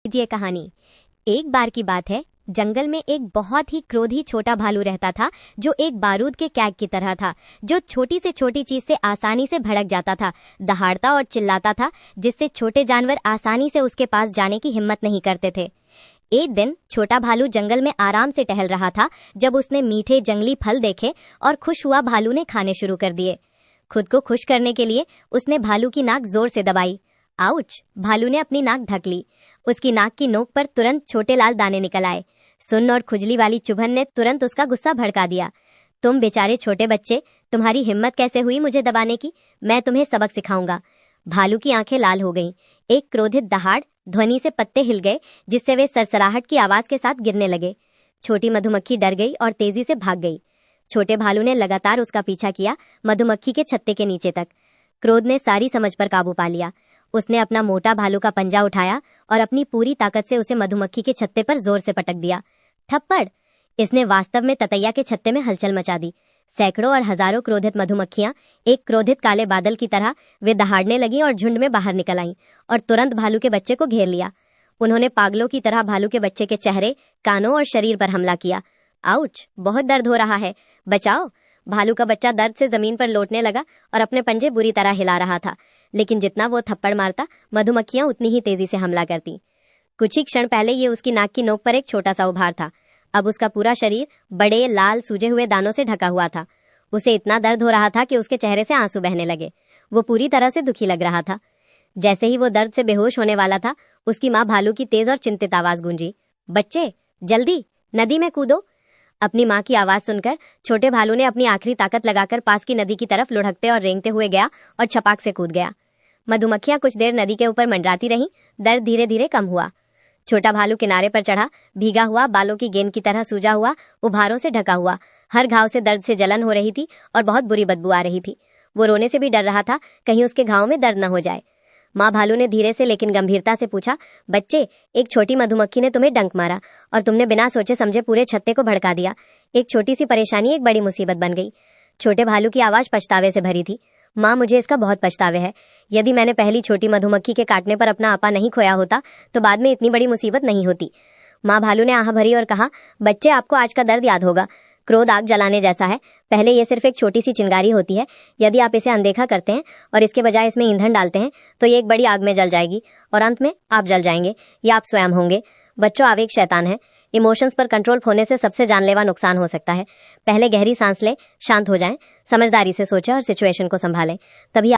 ये कहानी। एक बार की बात है, जंगल में एक बहुत ही क्रोधी छोटा भालू रहता था जो एक बारूद के कैग की तरह था, जो छोटी से छोटी चीज से आसानी से भड़क जाता था, दहाड़ता और चिल्लाता था, जिससे छोटे जानवर आसानी से उसके पास जाने की हिम्मत नहीं करते थे। एक दिन छोटा भालू जंगल में आराम से टहल रहा था जब उसने मीठे जंगली फल देखे और खुश हुआ भालू ने खाने शुरू कर दिए। खुद को खुश करने के लिए उसने भालू की नाक जोर से दबाई। आउच! भालू ने अपनी नाक ढक ली। उसकी नाक की नोक पर तुरंत छोटे लाल दाने निकल आए। सुन्न और खुजली वाली चुभन ने तुरंत उसका गुस्सा भड़का दिया। तुम बेचारे छोटे बच्चे, तुम्हारी हिम्मत कैसे हुई मुझे दबाने की? मैं तुम्हें सबक सिखाऊंगा। भालू की आंखें लाल हो गईं। एक क्रोधित दहाड़ ध्वनि से पत्ते हिल गए, जिससे वे सरसराहट की आवाज के साथ गिरने लगे। छोटी मधुमक्खी डर गई और तेजी से भाग गई। छोटे भालू ने लगातार उसका पीछा किया, मधुमक्खी के छत्ते के नीचे तक। क्रोध ने सारी समझ पर काबू पा लिया। उसने अपना मोटा भालू का पंजा उठाया और अपनी पूरी ताकत से उसे मधुमक्खी के छत्ते पर जोर से पटक दिया। थप्पड़! इसने वास्तव में ततैया के छत्ते में हलचल मचा दी। सैकड़ों और हजारों क्रोधित मधुमक्खियां एक क्रोधित काले बादल की तरह वे दहाड़ने लगीं और झुंड में बाहर निकल आईं और तुरंत भालू के बच्चे को घेर लिया। उन्होंने पागलों की तरह भालू के बच्चे के चेहरे, कानों और शरीर पर हमला किया। आउच! बहुत दर्द हो रहा है, बचाओ! भालू का बच्चा दर्द से जमीन पर लौटने लगा और अपने पंजे बुरी तरह हिला रहा था, लेकिन जितना वो थप्पड़ मारता, मधुमक्खियां उतनी ही तेजी से हमला करती। कुछ ही क्षण पहले ये उसकी नाक की नोक पर एक छोटा सा उभार था। अब उसका पूरा शरीर बड़े लाल सूजे हुए दानों से ढका हुआ था। उसे इतना दर्द हो रहा था कि उसके चेहरे से आंसू बहने लगे। वो पूरी तरह से दुखी लग रहा था। जैसे ही वो दर्द से बेहोश होने वाला था, उसकी माँ भालू की तेज और चिंतित आवाज गूंजी, बच्चे, जल्दी नदी में कूदो। अपनी माँ की आवाज सुनकर छोटे भालू ने अपनी आखिरी ताकत लगाकर पास की नदी की तरफ लुढ़कते और रेंगते हुए गया और छपाक से कूद गया। मधुमक्खियां कुछ देर नदी के ऊपर मंडराती रहीं। दर्द धीरे धीरे कम हुआ। छोटा भालू किनारे पर चढ़ा, भीगा हुआ, बालों की गेंद की तरह सूजा हुआ, उभारों से ढका हुआ। हर घाव से दर्द से जलन हो रही थी और बहुत बुरी बदबू आ रही थी। वो रोने से भी डर रहा था, कहीं उसके घाव में दर्द न हो जाए। माँ भालू ने धीरे से लेकिन गंभीरता से पूछा, बच्चे, एक छोटी मधुमक्खी ने तुम्हें डंक मारा और तुमने बिना सोचे समझे पूरे छत्ते को भड़का दिया। एक छोटी सी परेशानी एक बड़ी मुसीबत बन गई। छोटे भालू की आवाज पछतावे से भरी थी। माँ, मुझे इसका बहुत पछतावे है। यदि मैंने पहली छोटी मधुमक्खी के काटने पर अपना आपा नहीं खोया होता तो बाद में इतनी बड़ी मुसीबत नहीं होती। माँ भालू ने आह भरी और कहा, बच्चे, आपको आज का दर्द याद होगा। क्रोध आग जलाने जैसा है। पहले ये सिर्फ एक छोटी सी चिंगारी होती है। यदि आप इसे अनदेखा करते हैं और इसके बजाय इसमें ईंधन डालते हैं तो ये एक बड़ी आग में जल जाएगी और अंत में आप जल जाएंगे या आप स्वयं होंगे। बच्चों, आवेग शैतान है। इमोशंस पर कंट्रोल खोने से सबसे जानलेवा नुकसान हो सकता है। पहले गहरी सांस लें, शांत हो जाएं, समझदारी से सोचें और सिचुएशन को संभालें, तभी